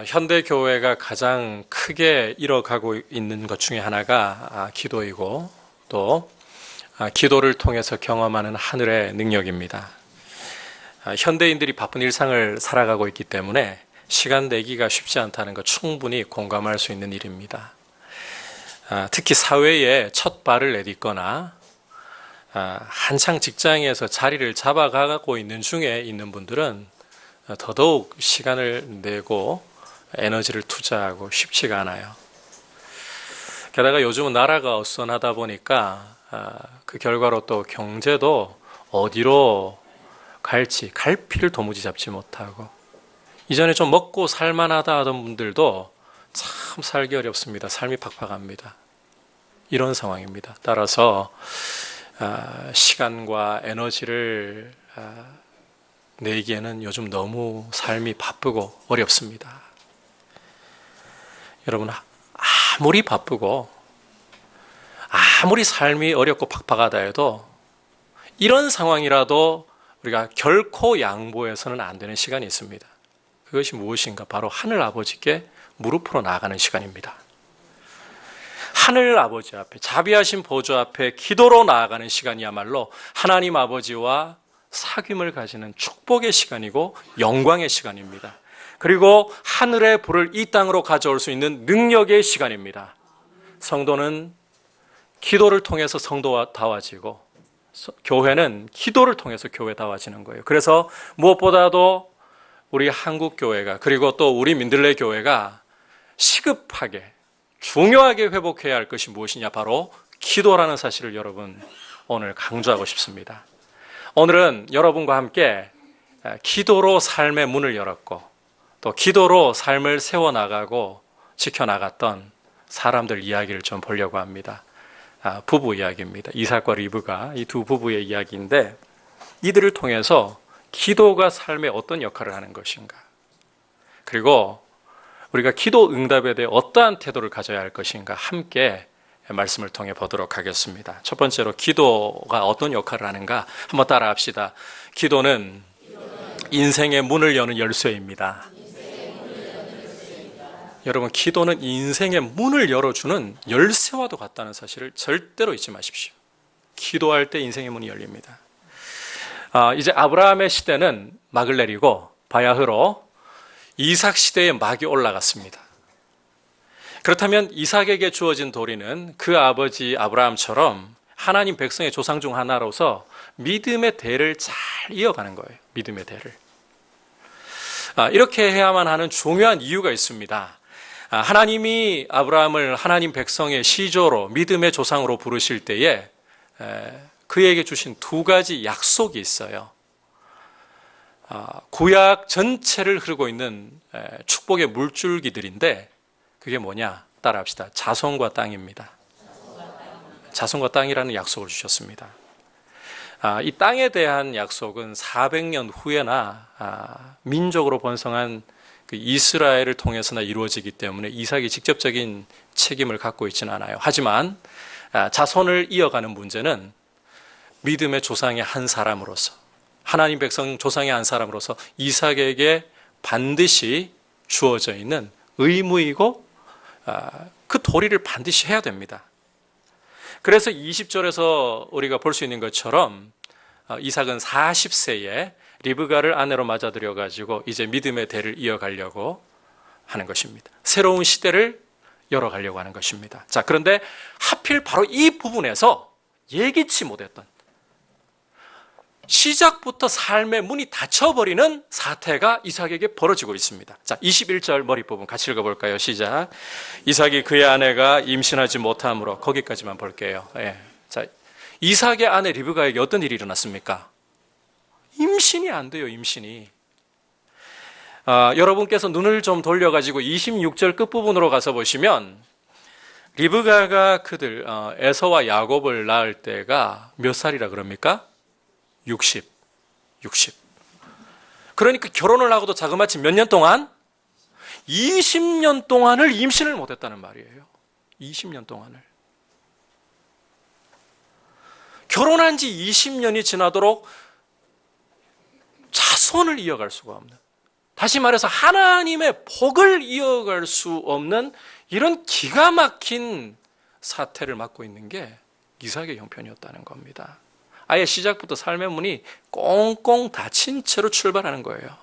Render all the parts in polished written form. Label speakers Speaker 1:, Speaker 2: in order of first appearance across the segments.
Speaker 1: 현대 교회가 가장 크게 잃어가고 있는 것 중에 하나가 기도이고 또 기도를 통해서 경험하는 하늘의 능력입니다. 현대인들이 바쁜 일상을 살아가고 있기 때문에 시간 내기가 쉽지 않다는 것 충분히 공감할 수 있는 일입니다. 특히 사회에 첫 발을 내딛거나 한창 직장에서 자리를 잡아가고 있는 중에 있는 분들은 더더욱 시간을 내고 에너지를 투자하고 쉽지가 않아요. 게다가 요즘은 나라가 어수선하다 보니까 그 결과로 또 경제도 어디로 갈지 갈피를 도무지 잡지 못하고, 이전에 좀 먹고 살만하다 하던 분들도 참 살기 어렵습니다. 삶이 팍팍합니다. 이런 상황입니다. 따라서 시간과 에너지를 내기에는 요즘 너무 삶이 바쁘고 어렵습니다. 여러분, 아무리 바쁘고 아무리 삶이 어렵고 팍팍하다 해도 이런 상황이라도 우리가 결코 양보해서는 안 되는 시간이 있습니다. 그것이 무엇인가? 바로 하늘 아버지께 무릎으로 나아가는 시간입니다. 하늘 아버지 앞에, 자비하신 보좌 앞에 기도로 나아가는 시간이야말로 하나님 아버지와 사귐을 가지는 축복의 시간이고 영광의 시간입니다. 그리고 하늘의 불을 이 땅으로 가져올 수 있는 능력의 시간입니다. 성도는 기도를 통해서 성도다워지고 교회는 기도를 통해서 교회다워지는 거예요. 그래서 무엇보다도 우리 한국 교회가, 그리고 또 우리 민들레 교회가 시급하게 중요하게 회복해야 할 것이 무엇이냐? 바로 기도라는 사실을 여러분 오늘 강조하고 싶습니다. 오늘은 여러분과 함께 기도로 삶의 문을 열었고 또 기도로 삶을 세워나가고 지켜나갔던 사람들 이야기를 좀 보려고 합니다. 부부 이야기입니다. 이삭과 리브가 이 두 부부의 이야기인데, 이들을 통해서 기도가 삶에 어떤 역할을 하는 것인가, 그리고 우리가 기도 응답에 대해 어떠한 태도를 가져야 할 것인가 함께 말씀을 통해 보도록 하겠습니다. 첫 번째로 기도가 어떤 역할을 하는가 한번 따라 합시다. 기도는 인생의 문을 여는 열쇠입니다. 여러분, 기도는 인생의 문을 열어주는 열쇠와도 같다는 사실을 절대로 잊지 마십시오. 기도할 때 인생의 문이 열립니다. 이제 아브라함의 시대는 막을 내리고 바야흐로 이삭 시대의 막이 올라갔습니다. 그렇다면 이삭에게 주어진 도리는 그 아버지 아브라함처럼 하나님 백성의 조상 중 하나로서 믿음의 대를 잘 이어가는 거예요. 믿음의 대를. 이렇게 해야만 하는 중요한 이유가 있습니다. 하나님이 아브라함을 하나님 백성의 시조로, 믿음의 조상으로 부르실 때에 그에게 주신 두 가지 약속이 있어요. 구약 전체를 흐르고 있는 축복의 물줄기들인데 그게 뭐냐? 따라합시다. 자손과 땅입니다. 자손과 땅이라는 약속을 주셨습니다. 이 땅에 대한 약속은 400년 후에나 민족으로 번성한 그 이스라엘을 통해서나 이루어지기 때문에 이삭이 직접적인 책임을 갖고 있지는 않아요. 하지만 자손을 이어가는 문제는 믿음의 조상의 한 사람으로서, 하나님 백성 조상의 한 사람으로서 이삭에게 반드시 주어져 있는 의무이고 그 도리를 반드시 해야 됩니다. 그래서 20절에서 우리가 볼 수 있는 것처럼 이삭은 40세에 리브가를 아내로 맞아들여가지고 이제 믿음의 대를 이어가려고 하는 것입니다. 새로운 시대를 열어가려고 하는 것입니다. 자, 그런데 하필 바로 이 부분에서 예기치 못했던, 시작부터 삶의 문이 닫혀버리는 사태가 이삭에게 벌어지고 있습니다. 자, 21절 머리 부분 같이 읽어볼까요? 시작. 이삭이 그의 아내가 임신하지 못함으로, 거기까지만 볼게요. 자, 이삭의 아내 리브가에게 어떤 일이 일어났습니까? 임신이 안 돼요, 임신이. 여러분께서 눈을 좀 돌려가지고 26절 끝부분으로 가서 보시면 리브가가 그들 에서와 야곱을 낳을 때가 몇 살이라 그럽니까? 60. 그러니까 결혼을 하고도 자그마치 몇 년 동안? 20년 동안을 임신을 못했다는 말이에요. 20년 동안을. 결혼한 지 20년이 지나도록 자손을 이어갈 수가 없는, 다시 말해서 하나님의 복을 이어갈 수 없는 이런 기가 막힌 사태를 맞고 있는 게 이삭의 형편이었다는 겁니다. 아예 시작부터 삶의 문이 꽁꽁 닫힌 채로 출발하는 거예요.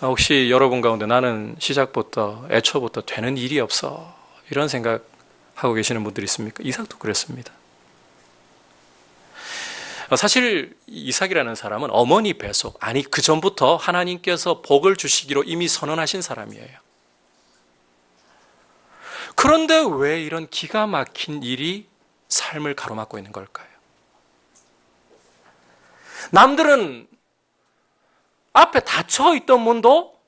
Speaker 1: 혹시 여러분 가운데 나는 시작부터 애초부터 되는 일이 없어 이런 생각하고 계시는 분들이 있습니까? 이삭도 그랬습니다. 사실 이삭이라는 사람은 어머니 뱃속, 아니 그 전부터 하나님께서 복을 주시기로 이미 선언하신 사람이에요. 그런데 왜 이런 기가 막힌 일이 삶을 가로막고 있는 걸까요? 남들은 앞에 닫혀 있던 문도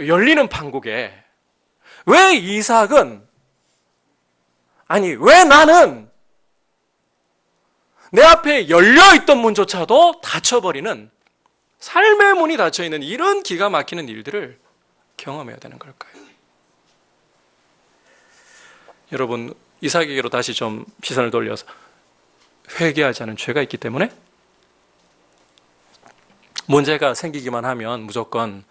Speaker 1: 열리는 판국에 왜 이삭은, 아니 왜 나는 내 앞에 열려있던 문조차도 닫혀버리는, 삶의 문이 닫혀있는 이런 기가 막히는 일들을 경험해야 되는 걸까요? 여러분, 이삭에게로 다시 좀 시선을 돌려서 회개하지 않은 죄가 있기 때문에 문제가 생기기만 하면 무조건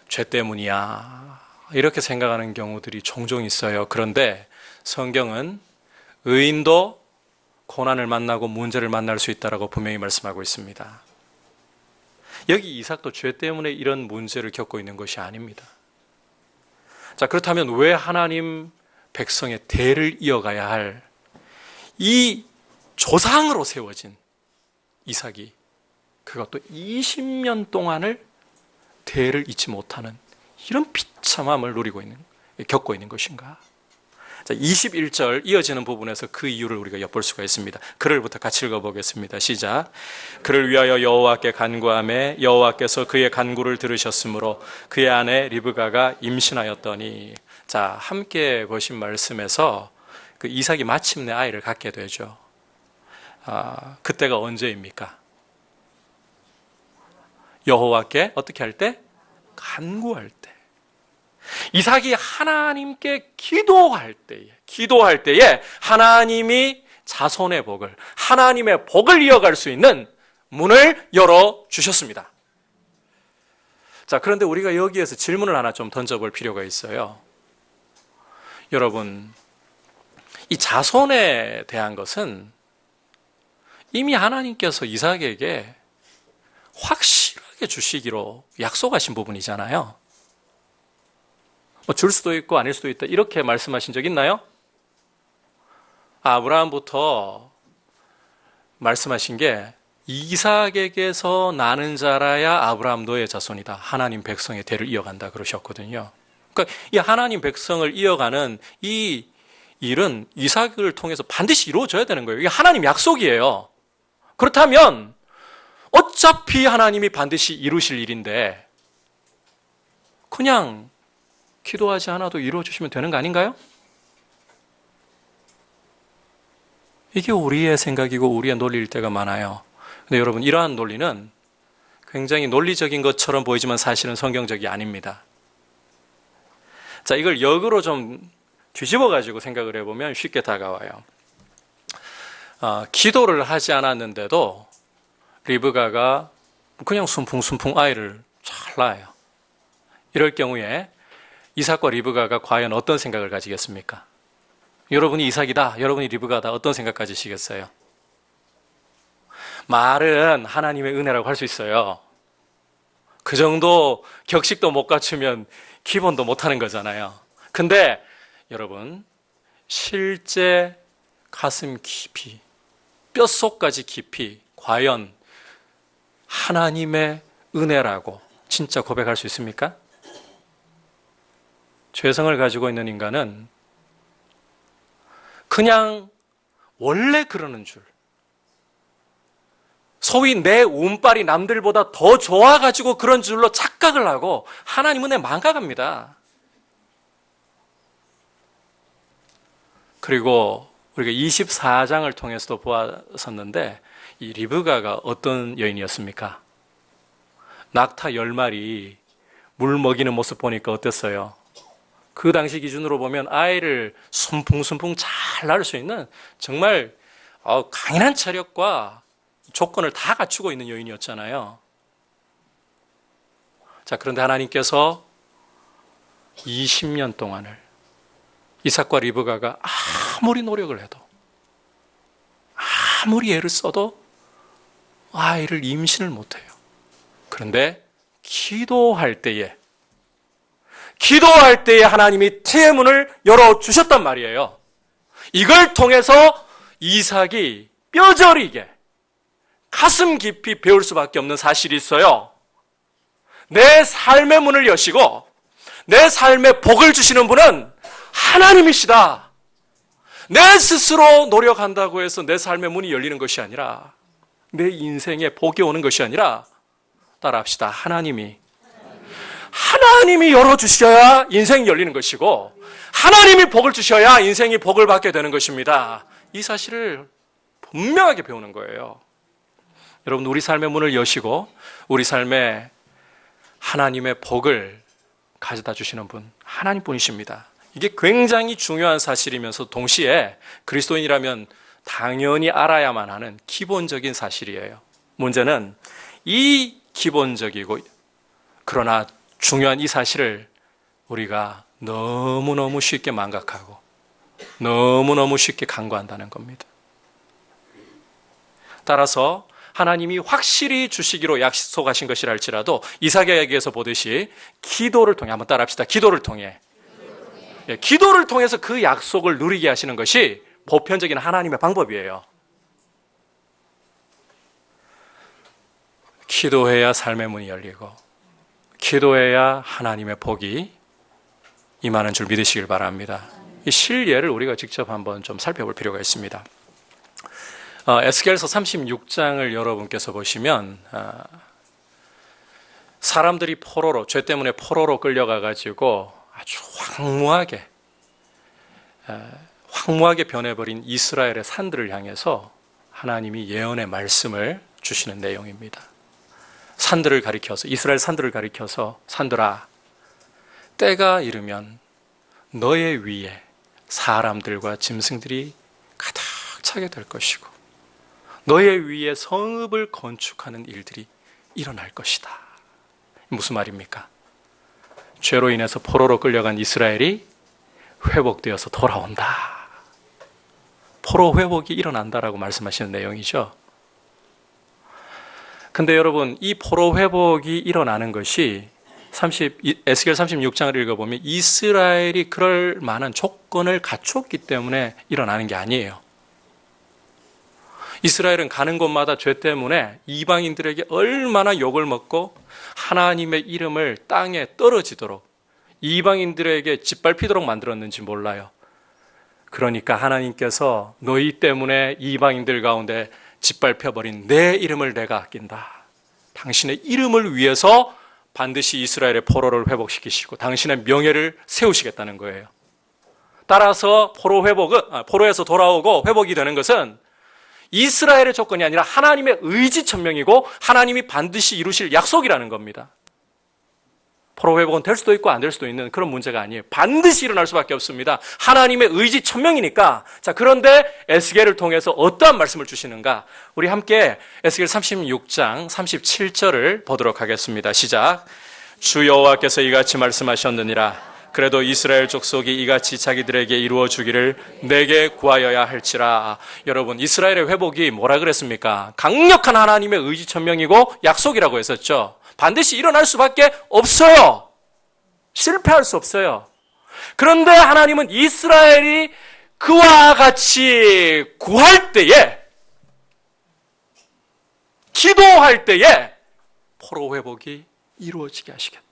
Speaker 1: 죄 때문이야 이렇게 생각하는 경우들이 종종 있어요. 그런데 성경은 의인도 고난을 만나고 문제를 만날 수 있다고 분명히 말씀하고 있습니다. 여기 이삭도 죄 때문에 이런 문제를 겪고 있는 것이 아닙니다. 자, 그렇다면 왜 하나님 백성의 대를 이어가야 할 이 조상으로 세워진 이삭이 그것도 20년 동안을 대를 잊지 못하는 이런 비참함을 겪고 있는 것인가? 자, 21절 이어지는 부분에서 그 이유를 우리가 엿볼 수가 있습니다. 글을부터 같이 읽어보겠습니다. 시작. 그를 위하여 여호와께 간구하매 여호와께서 그의 간구를 들으셨으므로 그의 아내 리브가가 임신하였더니. 자, 함께 보신 말씀에서 그 이삭이 마침내 아이를 갖게 되죠. 그때가 언제입니까? 여호와께 어떻게 할 때? 간구할 때. 이삭이 하나님께 기도할 때에 하나님이 자손의 복을, 하나님의 복을 이어갈 수 있는 문을 열어주셨습니다. 자, 그런데 우리가 여기에서 질문을 하나 좀 던져볼 필요가 있어요. 여러분, 이 자손에 대한 것은 이미 하나님께서 이삭에게 확실하게 주시기로 약속하신 부분이잖아요. 줄 수도 있고 아닐 수도 있다 이렇게 말씀하신 적 있나요? 아브라함부터 말씀하신 게 이삭에게서 나는 자라야 아브라함 너의 자손이다. 하나님 백성의 대를 이어간다 그러셨거든요. 그러니까 이 하나님 백성을 이어가는 이 일은 이삭을 통해서 반드시 이루어져야 되는 거예요. 이게 하나님 약속이에요. 그렇다면 어차피 하나님이 반드시 이루실 일인데 그냥 기도하지 않아도 이루어주시면 되는 거 아닌가요? 이게 우리의 생각이고 우리의 논리일 때가 많아요. 근데 여러분, 이러한 논리는 굉장히 논리적인 것처럼 보이지만 사실은 성경적이 아닙니다. 자, 이걸 역으로 좀 뒤집어가지고 생각을 해보면 쉽게 다가와요. 기도를 하지 않았는데도 리브가가 그냥 순풍순풍 아이를 잘 낳아요. 이럴 경우에 이삭과 리브가가 과연 어떤 생각을 가지겠습니까? 여러분이 이삭이다, 여러분이 리브가다, 어떤 생각 가지시겠어요? 말은 하나님의 은혜라고 할 수 있어요. 그 정도 격식도 못 갖추면 기본도 못하는 거잖아요. 근데 여러분, 실제 가슴 깊이, 뼛속까지 깊이 과연 하나님의 은혜라고 진짜 고백할 수 있습니까? 죄성을 가지고 있는 인간은 그냥 원래 그러는 줄, 소위 내 운빨이 남들보다 더 좋아가지고 그런 줄로 착각을 하고 하나님 은혜 망각합니다. 그리고 우리가 24장을 통해서도 보았었는데 이 리브가가 어떤 여인이었습니까? 낙타 10마리 물 먹이는 모습 보니까 어땠어요? 그 당시 기준으로 보면 아이를 순풍순풍 잘 낳을 수 있는 정말 강인한 체력과 조건을 다 갖추고 있는 여인이었잖아요. 자, 그런데 하나님께서 20년 동안을 이삭과 리브가가 아무리 노력을 해도, 아무리 애를 써도 아이를 임신을 못해요. 그런데 기도할 때에 하나님이 태문을 열어주셨단 말이에요. 이걸 통해서 이삭이 뼈저리게 가슴 깊이 배울 수밖에 없는 사실이 있어요. 내 삶의 문을 여시고 내 삶에 복을 주시는 분은 하나님이시다. 내 스스로 노력한다고 해서 내 삶의 문이 열리는 것이 아니라, 내 인생에 복이 오는 것이 아니라, 따라합시다. 하나님이 열어주셔야 인생이 열리는 것이고, 하나님이 복을 주셔야 인생이 복을 받게 되는 것입니다. 이 사실을 분명하게 배우는 거예요. 여러분, 우리 삶의 문을 여시고 우리 삶에 하나님의 복을 가져다 주시는 분, 하나님뿐이십니다. 이게 굉장히 중요한 사실이면서 동시에 그리스도인이라면 당연히 알아야만 하는 기본적인 사실이에요. 문제는 이 기본적이고 그러나 중요한 이 사실을 우리가 너무너무 쉽게 망각하고 너무너무 쉽게 간과한다는 겁니다. 따라서 하나님이 확실히 주시기로 약속하신 것이라 할지라도 이삭에게서 보듯이 기도를 통해, 한번 따라합시다. 기도를 통해 기도를 통해서 그 약속을 누리게 하시는 것이 보편적인 하나님의 방법이에요. 기도해야 삶의 문이 열리고 기도해야 하나님의 복이 임하는 줄 믿으시길 바랍니다. 이 실예를 우리가 직접 한번 좀 살펴볼 필요가 있습니다. 에스겔서 36장을 여러분께서 보시면 사람들이 포로로, 죄 때문에 포로로 끌려가가지고 아주 황무하게 변해버린 이스라엘의 산들을 향해서 하나님이 예언의 말씀을 주시는 내용입니다. 산들을 가리켜서, 이스라엘 산들을 가리켜서, 산들아, 때가 이르면 너의 위에 사람들과 짐승들이 가득 차게 될 것이고 너의 위에 성읍을 건축하는 일들이 일어날 것이다. 무슨 말입니까? 죄로 인해서 포로로 끌려간 이스라엘이 회복되어서 돌아온다. 포로 회복이 일어난다라고 말씀하시는 내용이죠. 근데 여러분, 이 포로 회복이 일어나는 것이 에스겔 36장을 읽어보면 이스라엘이 그럴 만한 조건을 갖췄기 때문에 일어나는 게 아니에요. 이스라엘은 가는 곳마다 죄 때문에 이방인들에게 얼마나 욕을 먹고 하나님의 이름을 땅에 떨어지도록 이방인들에게 짓밟히도록 만들었는지 몰라요. 그러니까 하나님께서 너희 때문에 이방인들 가운데 짓밟혀버린 내 이름을 내가 아낀다. 당신의 이름을 위해서 반드시 이스라엘의 포로를 회복시키시고 당신의 명예를 세우시겠다는 거예요. 따라서 포로에서 돌아오고 회복이 되는 것은 이스라엘의 조건이 아니라 하나님의 의지천명이고 하나님이 반드시 이루실 약속이라는 겁니다. 포로 회복은 될 수도 있고 안 될 수도 있는 그런 문제가 아니에요. 반드시 일어날 수밖에 없습니다. 하나님의 의지천명이니까. 자, 그런데 에스겔을 통해서 어떠한 말씀을 주시는가? 우리 함께 에스겔 36장 37절을 보도록 하겠습니다. 시작. 주 여호와께서 이같이 말씀하셨느니라. 그래도 이스라엘 족속이 이같이 자기들에게 이루어 주기를 내게 구하여야 할지라. 여러분, 이스라엘의 회복이 뭐라 그랬습니까? 강력한 하나님의 의지천명이고 약속이라고 했었죠. 반드시 일어날 수밖에 없어요. 실패할 수 없어요. 그런데 하나님은 이스라엘이 그와 같이 구할 때에, 기도할 때에 포로 회복이 이루어지게 하시겠다.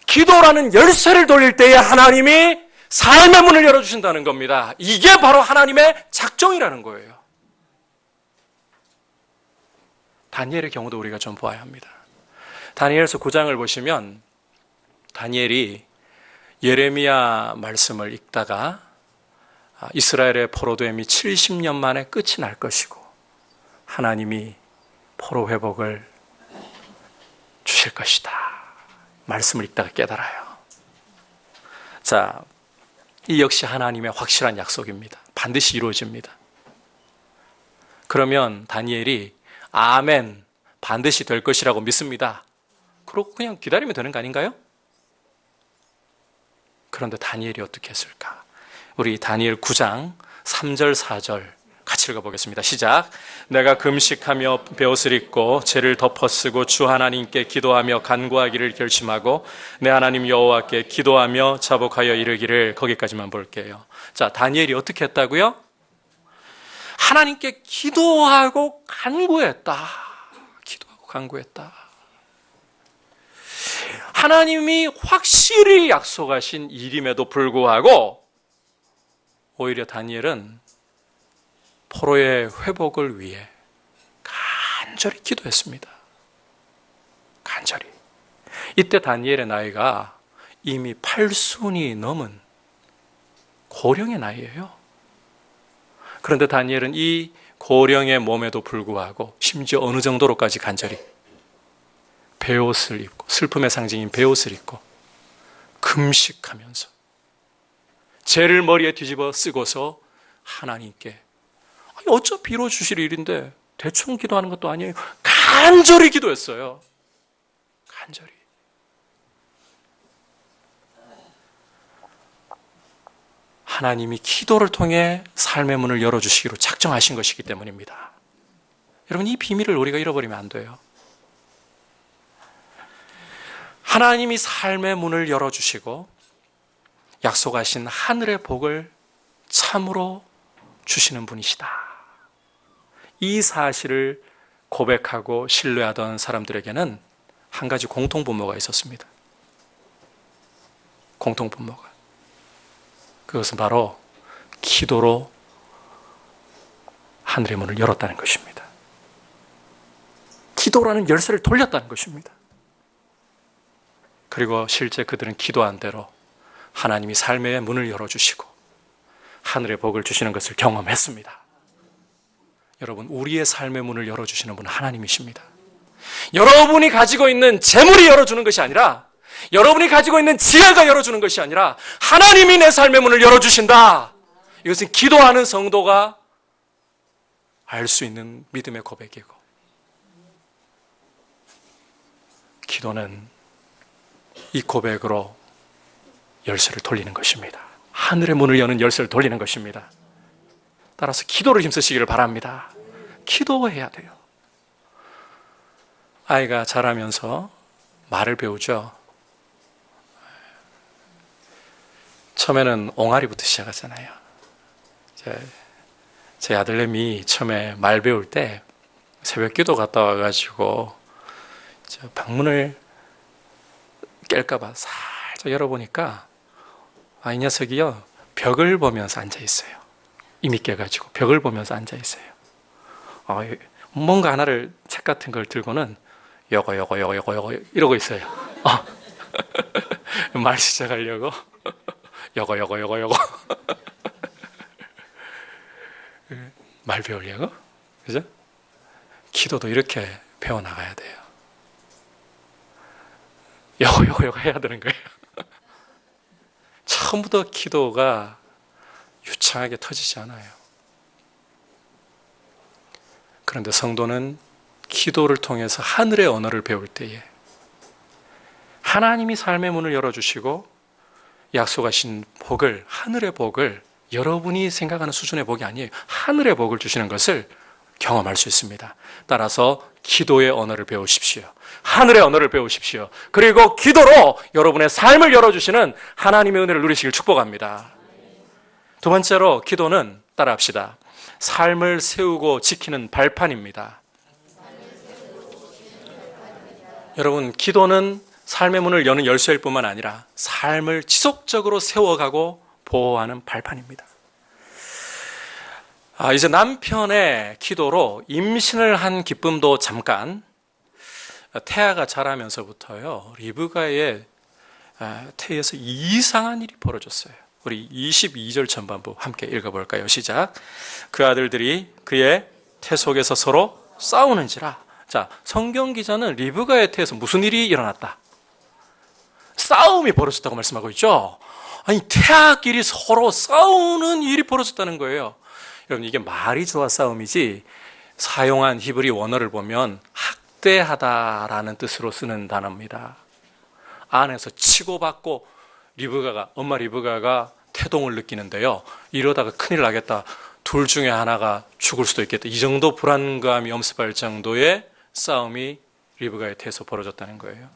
Speaker 1: 기도라는 열쇠를 돌릴 때에 하나님이 삶의 문을 열어주신다는 겁니다. 이게 바로 하나님의 작정이라는 거예요. 다니엘의 경우도 우리가 좀 보아야 합니다. 다니엘서 9장을 보시면 다니엘이 예레미야 말씀을 읽다가 이스라엘의 포로됨이 70년 만에 끝이 날 것이고 하나님이 포로 회복을 주실 것이다. 말씀을 읽다가 깨달아요. 자, 이 역시 하나님의 확실한 약속입니다. 반드시 이루어집니다. 그러면 다니엘이 아멘, 반드시 될 것이라고 믿습니다. 그러고 그냥 기다리면 되는 거 아닌가요? 그런데 다니엘이 어떻게 했을까? 우리 다니엘 9장 3절 4절 같이 읽어보겠습니다. 시작. 내가 금식하며 베옷을 입고 죄를 덮어쓰고 주 하나님께 기도하며 간구하기를 결심하고 내 하나님 여호와께 기도하며 자복하여 이르기를. 거기까지만 볼게요. 자, 다니엘이 어떻게 했다고요? 하나님께 기도하고 간구했다. 기도하고 간구했다. 하나님이 확실히 약속하신 일임에도 불구하고 오히려 다니엘은 포로의 회복을 위해 간절히 기도했습니다. 간절히. 이때 다니엘의 나이가 이미 8순이 넘은 고령의 나이예요. 그런데 다니엘은 이 고령의 몸에도 불구하고 심지어 어느 정도로까지 간절히 베옷을 입고, 슬픔의 상징인 베옷을 입고 금식하면서 죄를 머리에 뒤집어 쓰고서 하나님께, 어차피 이루어주실 일인데 대충 기도하는 것도 아니에요. 간절히 기도했어요. 간절히. 하나님이 기도를 통해 삶의 문을 열어주시기로 작정하신 것이기 때문입니다. 여러분, 이 비밀을 우리가 잃어버리면 안 돼요. 하나님이 삶의 문을 열어주시고 약속하신 하늘의 복을 참으로 주시는 분이시다. 이 사실을 고백하고 신뢰하던 사람들에게는 한 가지 공통분모가 있었습니다. 공통분모가. 그것은 바로 기도로 하늘의 문을 열었다는 것입니다. 기도라는 열쇠를 돌렸다는 것입니다. 그리고 실제 그들은 기도한 대로 하나님이 삶의 문을 열어주시고 하늘의 복을 주시는 것을 경험했습니다. 여러분, 우리의 삶의 문을 열어주시는 분은 하나님이십니다. 여러분이 가지고 있는 재물이 열어주는 것이 아니라, 여러분이 가지고 있는 지혜가 열어주는 것이 아니라 하나님이 내 삶의 문을 열어주신다. 이것은 기도하는 성도가 알 수 있는 믿음의 고백이고, 기도는 이 고백으로 열쇠를 돌리는 것입니다. 하늘의 문을 여는 열쇠를 돌리는 것입니다. 따라서 기도를 힘쓰시기를 바랍니다. 기도해야 돼요. 아이가 자라면서 말을 배우죠. 처음에는 옹알이부터 시작하잖아요. 제 아들내미 처음에 말 배울 때 새벽 기도 갔다 와가지고 방문을 깰까봐 살짝 열어보니까 이 녀석이요, 벽을 보면서 앉아있어요. 이미 깨가지고 벽을 보면서 앉아있어요. 뭔가 하나를, 책 같은 걸 들고는 요거 이러고 있어요. 말 시작하려고 요거 말 배우려고. 그죠? 기도도 이렇게 배워나가야 돼요. 요거 해야 되는 거예요. 처음부터 기도가 유창하게 터지지 않아요. 그런데 성도는 기도를 통해서 하늘의 언어를 배울 때에 하나님이 삶의 문을 열어주시고 약속하신 복을, 하늘의 복을, 여러분이 생각하는 수준의 복이 아니에요. 하늘의 복을 주시는 것을 경험할 수 있습니다. 따라서 기도의 언어를 배우십시오. 하늘의 언어를 배우십시오. 그리고 기도로 여러분의 삶을 열어주시는 하나님의 은혜를 누리시길 축복합니다. 두 번째로, 기도는, 따라합시다, 삶을 세우고 지키는 발판입니다. 여러분, 기도는 삶의 문을 여는 열쇠일 뿐만 아니라 삶을 지속적으로 세워가고 보호하는 발판입니다. 이제 남편의 기도로 임신을 한 기쁨도 잠깐. 태아가 자라면서부터요, 리브가의 태에서 이상한 일이 벌어졌어요. 우리 22절 전반부 함께 읽어볼까요? 시작. 그 아들들이 그의 태 속에서 서로 싸우는지라. 자, 성경 기자는 리브가의 태에서 무슨 일이 일어났다? 싸움이 벌어졌다고 말씀하고 있죠. 아니, 태아끼리 서로 싸우는 일이 벌어졌다는 거예요. 여러분, 이게 말이 좋아 싸움이지, 사용한 히브리 원어를 보면 막대하다라는 뜻으로 쓰는 단어입니다. 안에서 치고받고 엄마 리브가가 태동을 느끼는데요. 이러다가 큰일 나겠다. 둘 중에 하나가 죽을 수도 있겠다. 이 정도 불안감이 엄습할 정도의 싸움이 리브가의 태에서 벌어졌다는 거예요.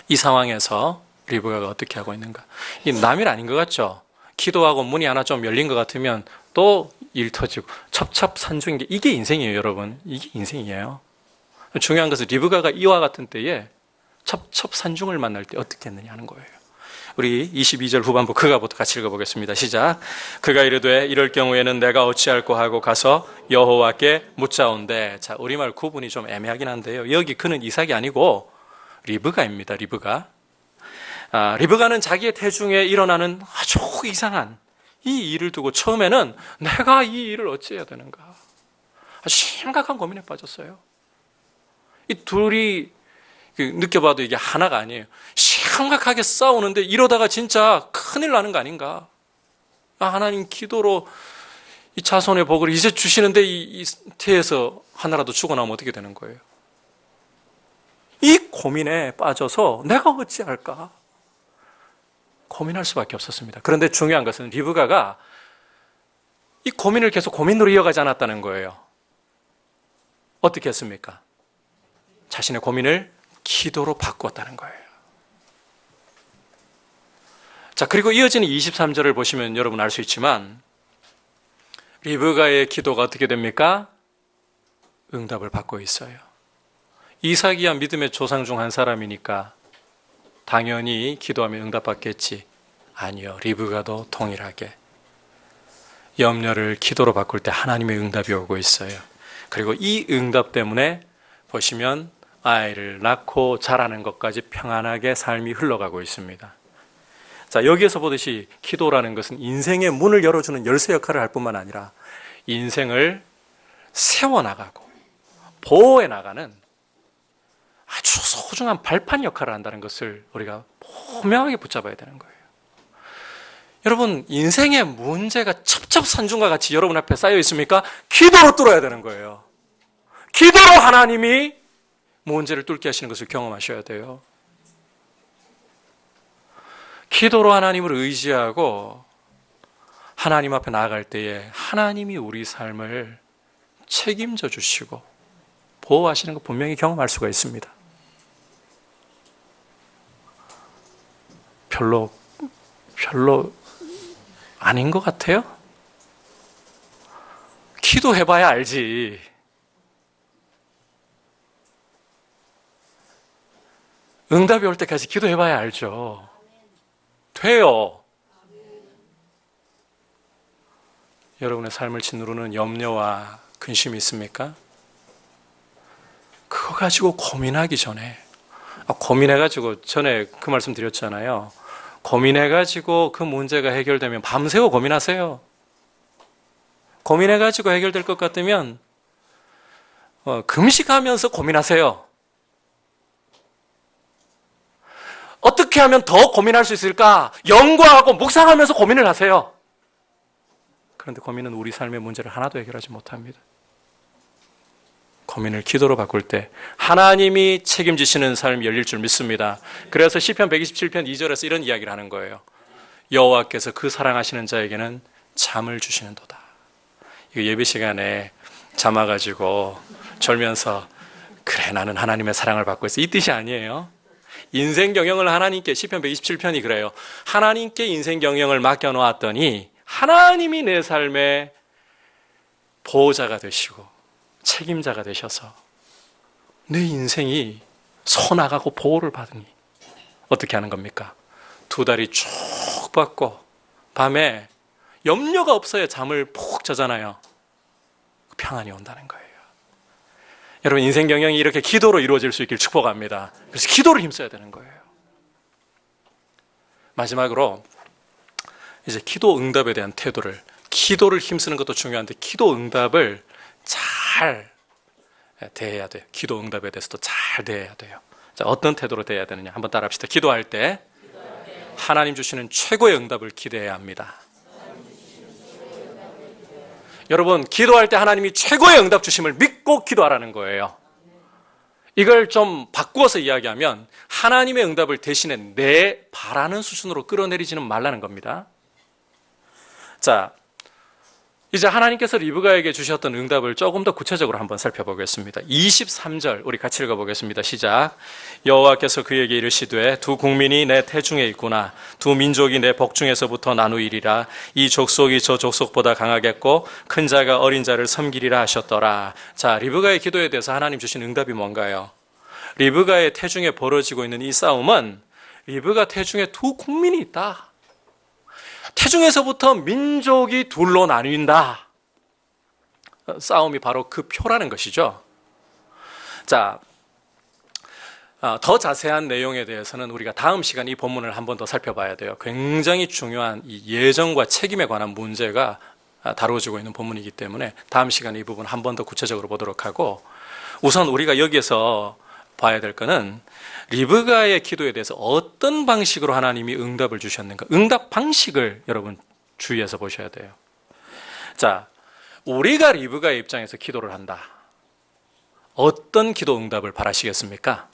Speaker 1: 이 상황에서 리브가가 어떻게 하고 있는가? 이 남일 아닌 것 같죠? 기도하고 문이 하나 좀 열린 것 같으면 또 일 터지고 첩첩산중인 게 이게 인생이에요, 여러분. 이게 인생이에요. 중요한 것은 리브가가 이와 같은 때에 첩첩산중을 만날 때 어떻게 했느냐 하는 거예요. 우리 22절 후반부 그가부터 같이 읽어보겠습니다. 시작. 그가 이르되 이럴 경우에는 내가 어찌할꼬 하고 가서 여호와께 묻자온대. 자, 우리말 구분이 좀 애매하긴 한데요. 여기 그는 이삭이 아니고 리브가입니다. 리브가. 리브가는 자기의 태중에 일어나는 아주 이상한 이 일을 두고 처음에는 내가 이 일을 어찌해야 되는가 아주 심각한 고민에 빠졌어요. 이 둘이 느껴봐도 이게 하나가 아니에요. 심각하게 싸우는데 이러다가 진짜 큰일 나는 거 아닌가. 하나님 기도로 이 자손의 복을 이제 주시는데 이 태에서 하나라도 죽어나오면 어떻게 되는 거예요? 이 고민에 빠져서 내가 어찌할까 고민할 수밖에 없었습니다. 그런데 중요한 것은 리브가가 이 고민을 계속 고민으로 이어가지 않았다는 거예요. 어떻게 했습니까? 자신의 고민을 기도로 바꾸었다는 거예요. 자, 그리고 이어지는 23절을 보시면 여러분 알 수 있지만 리브가의 기도가 어떻게 됩니까? 응답을 받고 있어요. 이삭이야 믿음의 조상 중 한 사람이니까 당연히 기도하면 응답받겠지. 아니요. 리브가도 동일하게 염려를 기도로 바꿀 때 하나님의 응답이 오고 있어요. 그리고 이 응답 때문에 보시면 아이를 낳고 자라는 것까지 평안하게 삶이 흘러가고 있습니다. 자, 여기에서 보듯이 기도라는 것은 인생의 문을 열어주는 열쇠 역할을 할 뿐만 아니라 인생을 세워나가고 보호해 나가는 아주 소중한 발판 역할을 한다는 것을 우리가 분명하게 붙잡아야 되는 거예요. 여러분, 인생의 문제가 첩첩산중과 같이 여러분 앞에 쌓여 있습니까? 기도로 뚫어야 되는 거예요. 기도로 하나님이 문제를 뚫게 하시는 것을 경험하셔야 돼요. 기도로 하나님을 의지하고 하나님 앞에 나아갈 때에 하나님이 우리 삶을 책임져 주시고 보호하시는 거 분명히 경험할 수가 있습니다. 별로 아닌 것 같아요? 기도해봐야 알지. 응답이 올 때까지 기도해봐야 알죠. 돼요. 여러분의 삶을 짓누르는 염려와 근심이 있습니까? 그거 가지고 고민하기 전에 고민해가지고 전에 그 말씀 드렸잖아요. 고민해가지고 그 문제가 해결되면 밤새워 고민하세요. 고민해가지고 해결될 것 같으면 금식하면서 고민하세요. 어떻게 하면 더 고민할 수 있을까? 연구하고 묵상하면서 고민을 하세요. 그런데 고민은 우리 삶의 문제를 하나도 해결하지 못합니다. 고민을 기도로 바꿀 때 하나님이 책임지시는 삶이 열릴 줄 믿습니다. 그래서 시편 127편 2절에서 이런 이야기를 하는 거예요. 여호와께서 그 사랑하시는 자에게는 잠을 주시는도다. 이거 예배 시간에 잠 와가지고 졸면서 그래 나는 하나님의 사랑을 받고 있어 이 뜻이 아니에요. 인생 경영을 하나님께 시편 127편이 그래요. 하나님께 인생 경영을 맡겨놓았더니 하나님이 내 삶의 보호자가 되시고 책임자가 되셔서 내 인생이 서나가고 보호를 받으니 어떻게 하는 겁니까? 두 다리 쭉 뻗고 밤에 염려가 없어야 잠을 푹 자잖아요. 평안이 온다는 거예요. 여러분 인생 경영이 이렇게 기도로 이루어질 수 있길 축복합니다. 그래서 기도를 힘써야 되는 거예요. 마지막으로 이제 기도 응답에 대한 태도를 기도를 힘쓰는 것도 중요한데 기도 응답을 잘 대해야 돼요. 기도 응답에 대해서도 잘 대해야 돼요. 자, 어떤 태도로 대해야 되느냐 한번 따라합시다. 기도할 때 하나님 주시는 최고의 응답을 기대해야 합니다. 여러분, 기도할 때 하나님이 최고의 응답 주심을 믿고 기도하라는 거예요. 이걸 좀 바꾸어서 이야기하면 하나님의 응답을 대신에 내 바라는 수준으로 끌어내리지는 말라는 겁니다. 자, 이제 하나님께서 리브가에게 주셨던 응답을 조금 더 구체적으로 한번 살펴보겠습니다. 23절 우리 같이 읽어보겠습니다. 시작. 여호와께서 그에게 이르시되 두 국민이 내 태중에 있구나. 두 민족이 내 복중에서부터 나누이리라. 이 족속이 저 족속보다 강하겠고 큰 자가 어린 자를 섬기리라 하셨더라. 자, 리브가의 기도에 대해서 하나님 주신 응답이 뭔가요? 리브가의 태중에 벌어지고 있는 이 싸움은 리브가 태중에 두 국민이 있다. 태중에서부터 민족이 둘로 나뉜다. 싸움이 바로 그 표라는 것이죠. 자, 더 자세한 내용에 대해서는 우리가 다음 시간 이 본문을 한 번 더 살펴봐야 돼요. 굉장히 중요한 이 예정과 책임에 관한 문제가 다루어지고 있는 본문이기 때문에 다음 시간에 이 부분 한 번 더 구체적으로 보도록 하고, 우선 우리가 여기에서 봐야 될 거는 리브가의 기도에 대해서 어떤 방식으로 하나님이 응답을 주셨는가, 응답 방식을 여러분 주의해서 보셔야 돼요. 자, 우리가 리브가의 입장에서 기도를 한다. 어떤 기도 응답을 바라시겠습니까?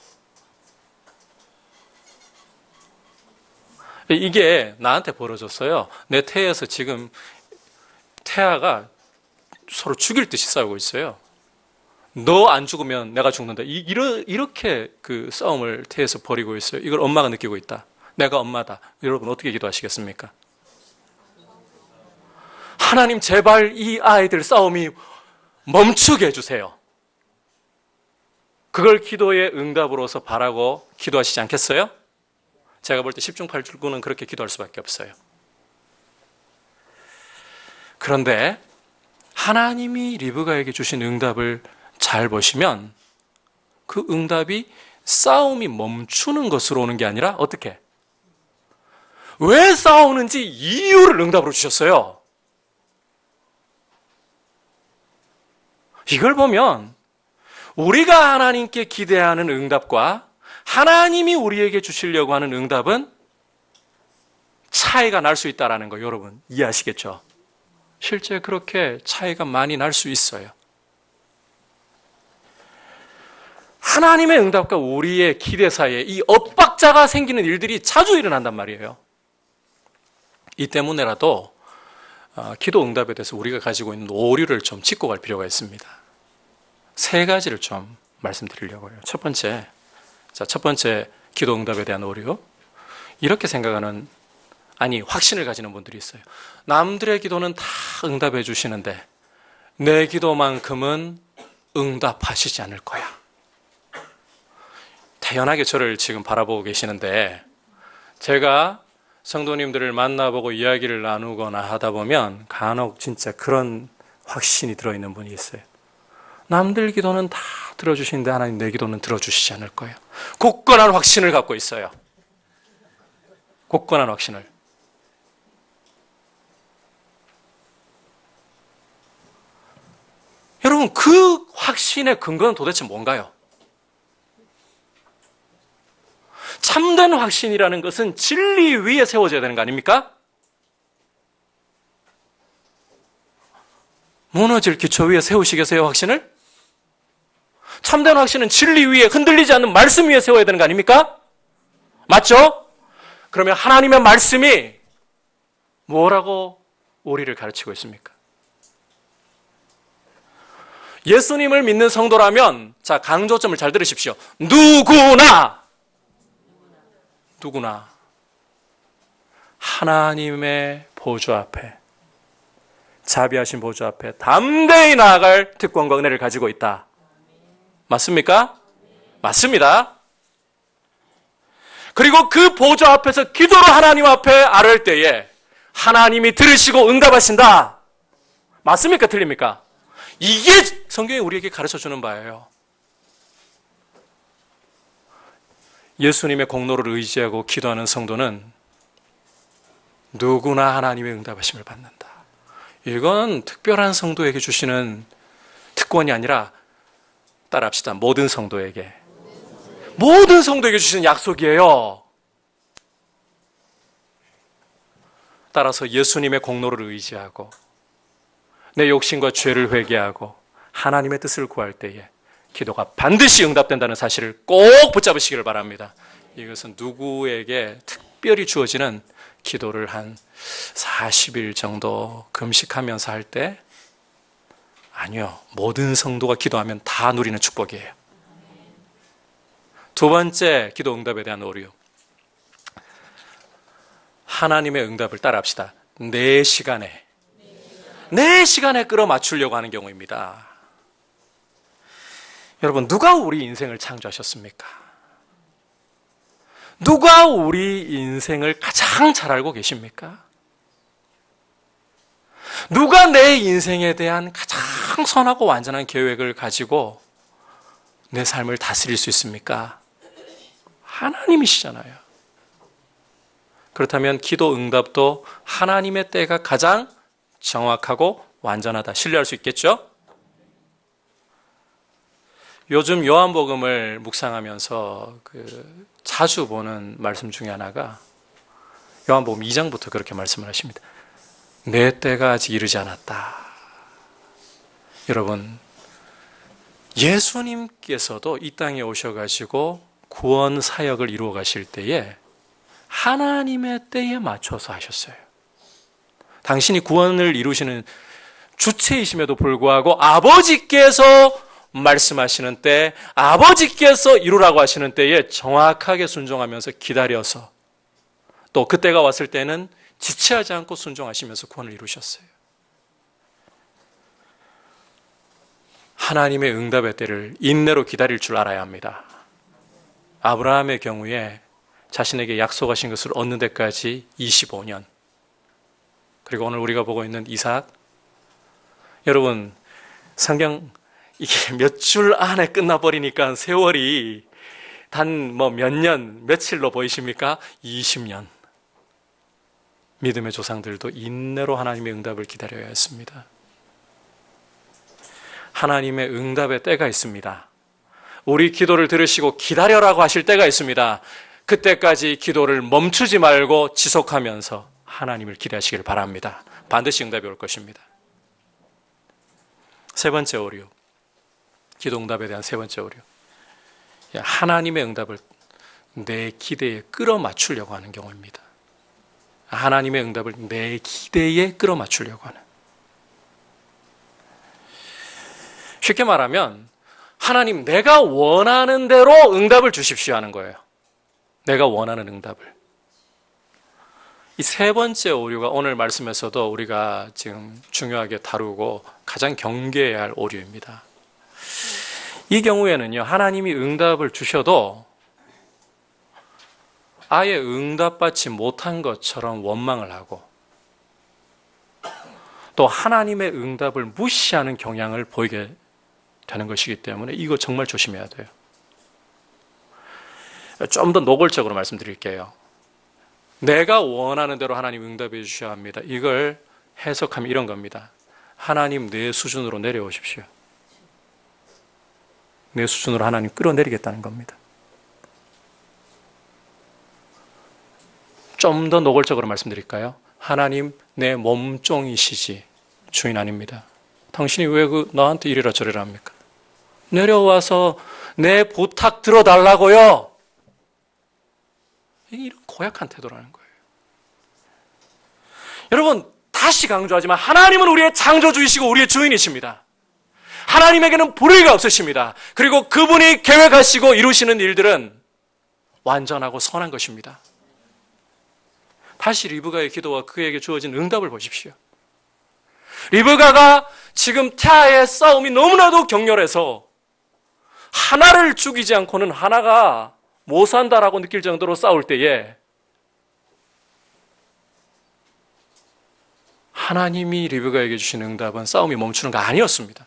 Speaker 1: 이게 나한테 벌어졌어요. 내 태에서 지금 태아가 서로 죽일 듯이 싸우고 있어요. 너 안 죽으면 내가 죽는다. 이렇게 그 싸움을 태에서 벌이고 있어요. 이걸 엄마가 느끼고 있다. 내가 엄마다. 여러분 어떻게 기도하시겠습니까? 하나님 제발 이 아이들 싸움이 멈추게 해주세요. 그걸 기도의 응답으로서 바라고 기도하시지 않겠어요? 제가 볼 때 10중 8구는 그렇게 기도할 수밖에 없어요. 그런데 하나님이 리브가에게 주신 응답을 잘 보시면 그 응답이 싸움이 멈추는 것으로 오는 게 아니라 어떻게? 왜 싸우는지 이유를 응답으로 주셨어요. 이걸 보면 우리가 하나님께 기대하는 응답과 하나님이 우리에게 주시려고 하는 응답은 차이가 날 수 있다는 거 여러분 이해하시겠죠? 실제 그렇게 차이가 많이 날 수 있어요. 하나님의 응답과 우리의 기대 사이에 이 엇박자가 생기는 일들이 자주 일어난단 말이에요. 이 때문에라도 기도 응답에 대해서 우리가 가지고 있는 오류를 좀 짚고 갈 필요가 있습니다. 세 가지를 좀 말씀드리려고 해요. 첫 번째 기도 응답에 대한 오류. 이렇게 생각하는, 확신을 가지는 분들이 있어요. 남들의 기도는 다 응답해 주시는데 내 기도만큼은 응답하시지 않을 거야. 태연하게 저를 지금 바라보고 계시는데, 제가 성도님들을 만나보고 이야기를 나누거나 하다 보면 간혹 진짜 그런 확신이 들어있는 분이 있어요. 남들 기도는 다 들어주시는데 하나님 내 기도는 들어주시지 않을 거예요. 굳건한 확신을 갖고 있어요. 굳건한 확신을. 여러분, 그 확신의 근거는 도대체 뭔가요? 참된 확신이라는 것은 진리 위에 세워져야 되는 거 아닙니까? 무너질 기초 위에 세우시겠어요, 확신을? 참된 확신은 진리 위에 흔들리지 않는 말씀 위에 세워야 되는 거 아닙니까? 맞죠? 그러면 하나님의 말씀이 뭐라고 우리를 가르치고 있습니까? 예수님을 믿는 성도라면, 자, 강조점을 잘 들으십시오. 누구나 하나님의 보좌 앞에, 자비하신 보좌 앞에 담대히 나아갈 특권과 은혜를 가지고 있다. 맞습니까? 맞습니다. 그리고 그 보좌 앞에서 기도로 하나님 앞에 아뢰을 때에 하나님이 들으시고 응답하신다. 맞습니까? 틀립니까? 이게 성경이 우리에게 가르쳐주는 바예요. 예수님의 공로를 의지하고 기도하는 성도는 누구나 하나님의 응답하심을 받는다. 이건 특별한 성도에게 주시는 특권이 아니라, 따라합시다, 모든 성도에게 주시는 약속이에요. 따라서 예수님의 공로를 의지하고 내 욕심과 죄를 회개하고 하나님의 뜻을 구할 때에 기도가 반드시 응답된다는 사실을 꼭 붙잡으시기를 바랍니다. 이것은 누구에게 특별히 주어지는 기도를 한 40일 정도 금식하면서 할 때, 아니요, 모든 성도가 기도하면 다 누리는 축복이에요. 두 번째 기도 응답에 대한 오류. 하나님의 응답을 따라합시다. 내 시간에 끌어맞추려고 하는 경우입니다. 여러분, 누가 우리 인생을 창조하셨습니까? 누가 우리 인생을 가장 잘 알고 계십니까? 누가 내 인생에 대한 가장 선하고 완전한 계획을 가지고 내 삶을 다스릴 수 있습니까? 하나님이시잖아요. 그렇다면 기도 응답도 하나님의 때가 가장 정확하고 완전하다, 신뢰할 수 있겠죠? 요즘 요한복음을 묵상하면서 자주 보는 말씀 중에 하나가 요한복음 2장부터 그렇게 말씀을 하십니다. 내 때가 아직 이르지 않았다. 여러분, 예수님께서도 이 땅에 오셔가지고 구원 사역을 이루어 가실 때에 하나님의 때에 맞춰서 하셨어요. 당신이 구원을 이루시는 주체이심에도 불구하고 아버지께서 말씀하시는 때, 아버지께서 이루라고 하시는 때에 정확하게 순종하면서 기다려서, 또 그때가 왔을 때는 지체하지 않고 순종하시면서 구원을 이루셨어요. 하나님의 응답의 때를 인내로 기다릴 줄 알아야 합니다. 아브라함의 경우에 자신에게 약속하신 것을 얻는 데까지 25년, 그리고 오늘 우리가 보고 있는 이삭, 여러분, 성경 이게 몇 줄 안에 끝나버리니까 세월이 단 몇 년, 며칠로 보이십니까? 20년. 믿음의 조상들도 인내로 하나님의 응답을 기다려야 했습니다. 하나님의 응답의 때가 있습니다. 우리 기도를 들으시고 기다려라고 하실 때가 있습니다. 그때까지 기도를 멈추지 말고 지속하면서 하나님을 기대하시길 바랍니다. 반드시 응답이 올 것입니다. 세 번째 오류, 기도 응답에 대한 세 번째 오류. 하나님의 응답을 내 기대에 끌어맞추려고 하는 경우입니다. 하나님의 응답을 내 기대에 끌어맞추려고 하는. 쉽게 말하면 하나님, 내가 원하는 대로 응답을 주십시오 하는 거예요. 내가 원하는 응답을. 이 세 번째 오류가 오늘 말씀에서도 우리가 지금 중요하게 다루고 가장 경계해야 할 오류입니다. 이 경우에는요, 하나님이 응답을 주셔도 아예 응답받지 못한 것처럼 원망을 하고 또 하나님의 응답을 무시하는 경향을 보이게 되는 것이기 때문에 이거 정말 조심해야 돼요. 좀 더 노골적으로 말씀드릴게요. 내가 원하는 대로 하나님 응답해 주셔야 합니다. 이걸 해석하면 이런 겁니다. 하나님, 내 수준으로 내려오십시오. 내 수준으로 하나님 끌어내리겠다는 겁니다. 좀 더 노골적으로 말씀드릴까요? 하나님, 내 몸종이시지 주인 아닙니다. 당신이 왜 나한테 이래라 저래라 합니까? 내려와서 내 부탁 들어달라고요. 이런 고약한 태도라는 거예요. 여러분, 다시 강조하지만 하나님은 우리의 창조주이시고 우리의 주인이십니다. 하나님에게는 불의가 없으십니다. 그리고 그분이 계획하시고 이루시는 일들은 완전하고 선한 것입니다. 다시 리브가의 기도와 그에게 주어진 응답을 보십시오. 리브가가 지금 태아의 싸움이 너무나도 격렬해서 하나를 죽이지 않고는 하나가 못 산다라고 느낄 정도로 싸울 때에 하나님이 리브가에게 주신 응답은 싸움이 멈추는 거 아니었습니다.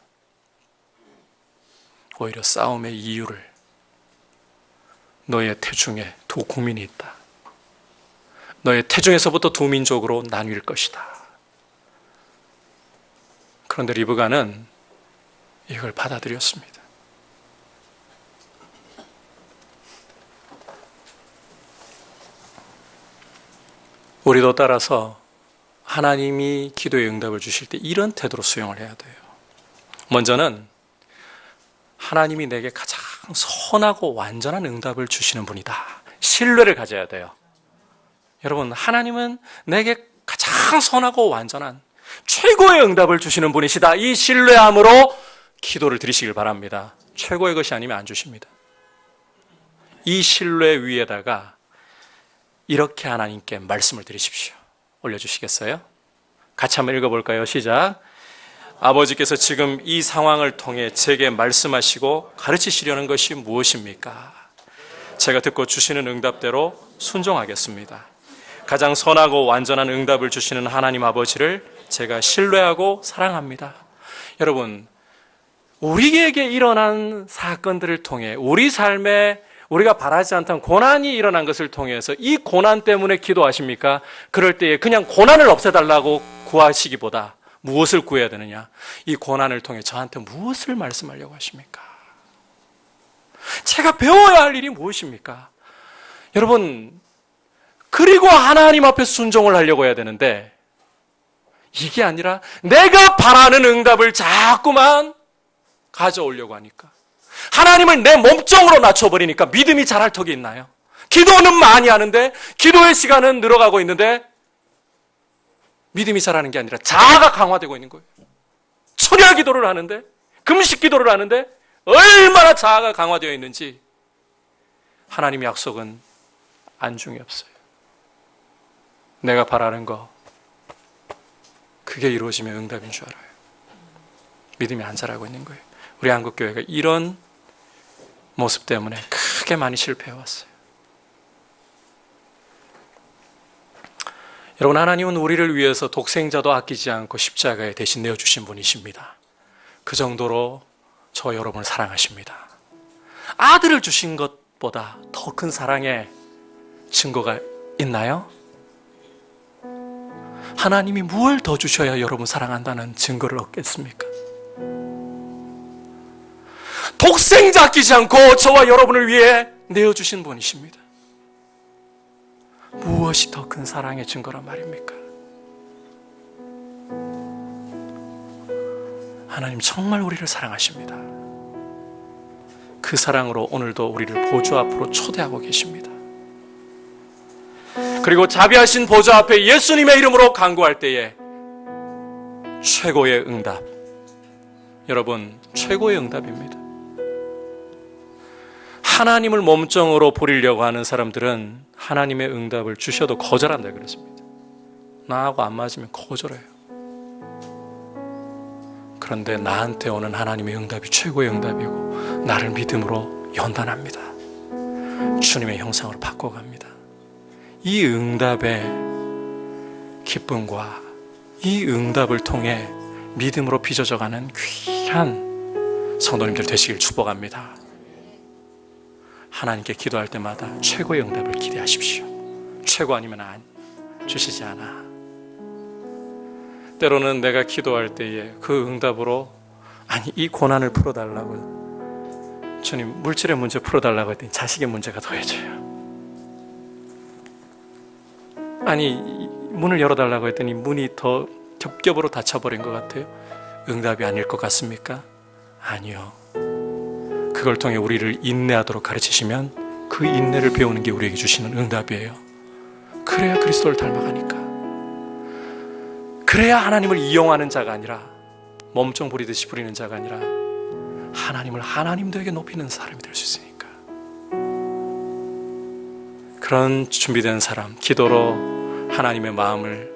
Speaker 1: 오히려 싸움의 이유를, 너의 태중에 두 국민이 있다. 너의 태중에서부터 두 민족으로 나뉠 것이다. 그런데 리브가는 이걸 받아들였습니다. 우리도 따라서 하나님이 기도의 응답을 주실 때 이런 태도로 수용을 해야 돼요. 먼저는 하나님이 내게 가장 선하고 완전한 응답을 주시는 분이다. 신뢰를 가져야 돼요. 여러분, 하나님은 내게 가장 선하고 완전한 최고의 응답을 주시는 분이시다. 이 신뢰함으로 기도를 드리시길 바랍니다. 최고의 것이 아니면 안 주십니다. 이 신뢰 위에다가 이렇게 하나님께 말씀을 드리십시오. 올려주시겠어요? 같이 한번 읽어볼까요? 시작. 아버지께서 지금 이 상황을 통해 제게 말씀하시고 가르치시려는 것이 무엇입니까? 제가 듣고 주시는 응답대로 순종하겠습니다. 가장 선하고 완전한 응답을 주시는 하나님 아버지를 제가 신뢰하고 사랑합니다. 여러분, 우리에게 일어난 사건들을 통해 우리 삶에 우리가 바라지 않던 고난이 일어난 것을 통해서 이 고난 때문에 기도하십니까? 그럴 때에 그냥 고난을 없애달라고 구하시기보다 무엇을 구해야 되느냐? 이 고난을 통해 저한테 무엇을 말씀하려고 하십니까? 제가 배워야 할 일이 무엇입니까? 여러분, 그리고 하나님 앞에 순종을 하려고 해야 되는데 이게 아니라 내가 바라는 응답을 자꾸만 가져오려고 하니까 하나님을 내 몸종으로 낮춰버리니까 믿음이 자랄 턱이 있나요? 기도는 많이 하는데 기도의 시간은 늘어가고 있는데 믿음이 자라는 게 아니라 자아가 강화되고 있는 거예요. 철야 기도를 하는데 금식 기도를 하는데 얼마나 자아가 강화되어 있는지 하나님의 약속은 안중에 없어요. 내가 바라는 거 그게 이루어지면 응답인 줄 알아요. 믿음이 안 자라고 있는 거예요. 우리 한국교회가 이런 모습 때문에 크게 많이 실패해왔어요. 여러분, 하나님은 우리를 위해서 독생자도 아끼지 않고 십자가에 대신 내어주신 분이십니다. 그 정도로 저 여러분을 사랑하십니다. 아들을 주신 것보다 더 큰 사랑의 증거가 있나요? 하나님이 무엇을 더 주셔야 여러분 사랑한다는 증거를 얻겠습니까? 독생자 아끼지 않고 저와 여러분을 위해 내어주신 분이십니다. 무엇이 더 큰 사랑의 증거란 말입니까? 하나님 정말 우리를 사랑하십니다. 그 사랑으로 오늘도 우리를 보좌 앞으로 초대하고 계십니다. 그리고 자비하신 보좌 앞에 예수님의 이름으로 간구할 때에 최고의 응답, 여러분 최고의 응답입니다. 하나님을 몸종으로 부리려고 하는 사람들은 하나님의 응답을 주셔도 거절한다 그랬습니다. 나하고 안 맞으면 거절해요. 그런데 나한테 오는 하나님의 응답이 최고의 응답이고 나를 믿음으로 연단합니다. 주님의 형상으로 바꿔갑니다. 이 응답의 기쁨과 이 응답을 통해 믿음으로 빚어져가는 귀한 성도님들 되시길 축복합니다. 하나님께 기도할 때마다 최고의 응답을 기대하십시오. 최고 아니면 안 주시지 않아. 때로는 내가 기도할 때에 그 응답으로 아니 이 고난을 풀어달라고, 주님 물질의 문제 풀어달라고 했더니 자식의 문제가 더해져요. 아니 문을 열어달라고 했더니 문이 더 겹겹으로 닫혀버린 것 같아요. 응답이 아닐 것 같습니까? 아니요. 그걸 통해 우리를 인내하도록 가르치시면 그 인내를 배우는 게 우리에게 주시는 응답이에요. 그래야 그리스도를 닮아가니까. 그래야 하나님을 이용하는 자가 아니라 몸종 부리듯이 부리는 자가 아니라 하나님을 하나님들에게 높이는 사람이 될 수 있으니까. 그런 준비된 사람, 기도로 하나님의 마음을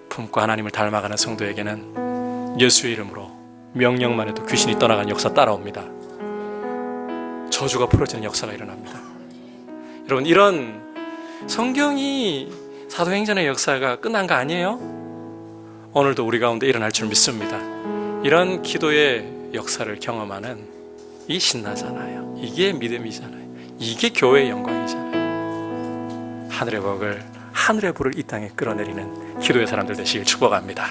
Speaker 1: 품고 하나님을 닮아가는 성도에게는 예수의 이름으로 명령만 해도 귀신이 떠나가는 역사 따라옵니다. 저주가 풀어지는 역사가 일어납니다. 여러분, 이런 성경이 사도행전의 역사가 끝난 거 아니에요? 오늘도 우리 가운데 일어날 줄 믿습니다. 이런 기도의 역사를 경험하는 이 신나잖아요. 이게 믿음이잖아요. 이게 교회의 영광이잖아요. 하늘의 복을, 하늘의 불을 이 땅에 끌어내리는 기도의 사람들 되시길 축복합니다.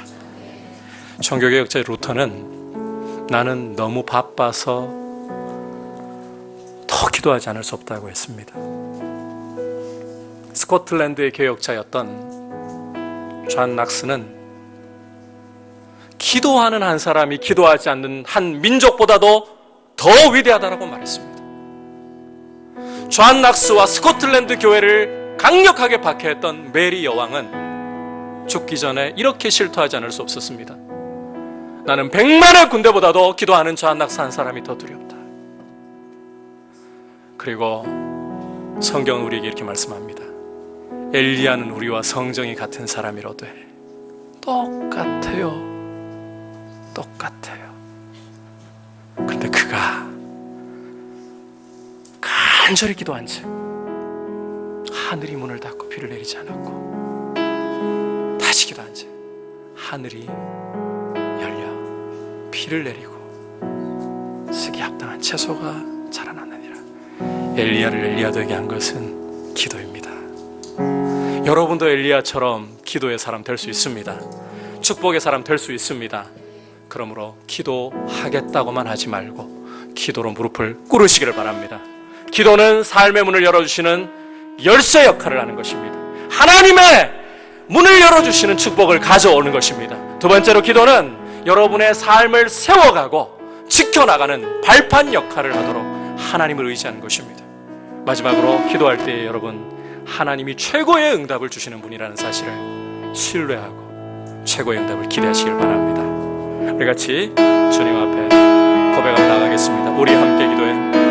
Speaker 1: 종교개혁자 루터는 나는 너무 바빠서 더 기도하지 않을 수 없다고 했습니다. 스코틀랜드의 개혁자였던 존 낙스는 기도하는 한 사람이 기도하지 않는 한 민족보다도 더 위대하다라고 말했습니다. 존 낙스와 스코틀랜드 교회를 강력하게 박해했던 메리 여왕은 죽기 전에 이렇게 실토하지 않을 수 없었습니다. 나는 100만의 군대보다도 기도하는 존 낙스 한 사람이 더 두렵다. 그리고 성경은 우리에게 이렇게 말씀합니다. 엘리야는 우리와 성정이 같은 사람이로되 똑같아요. 그런데 그가 간절히 기도한 즉 하늘이 문을 닫고 비를 내리지 않았고, 다시 기도한 즉 하늘이 열려 비를 내리고 쓰기 합당한 채소가 자라나느니라. 엘리야를 엘리야 되게 한 것은 기도입니다. 여러분도 엘리야처럼 기도의 사람 될 수 있습니다. 축복의 사람 될 수 있습니다. 그러므로 기도하겠다고만 하지 말고 기도로 무릎을 꿇으시기를 바랍니다. 기도는 삶의 문을 열어주시는 열쇠 역할을 하는 것입니다. 하나님의 문을 열어주시는 축복을 가져오는 것입니다. 두 번째로, 기도는 여러분의 삶을 세워가고 지켜나가는 발판 역할을 하도록 하나님을 의지하는 것입니다. 마지막으로, 기도할 때 여러분, 하나님이 최고의 응답을 주시는 분이라는 사실을 신뢰하고 최고의 응답을 기대하시길 바랍니다. 우리 같이 주님 앞에 고백하며 나가겠습니다. 우리 함께 기도해.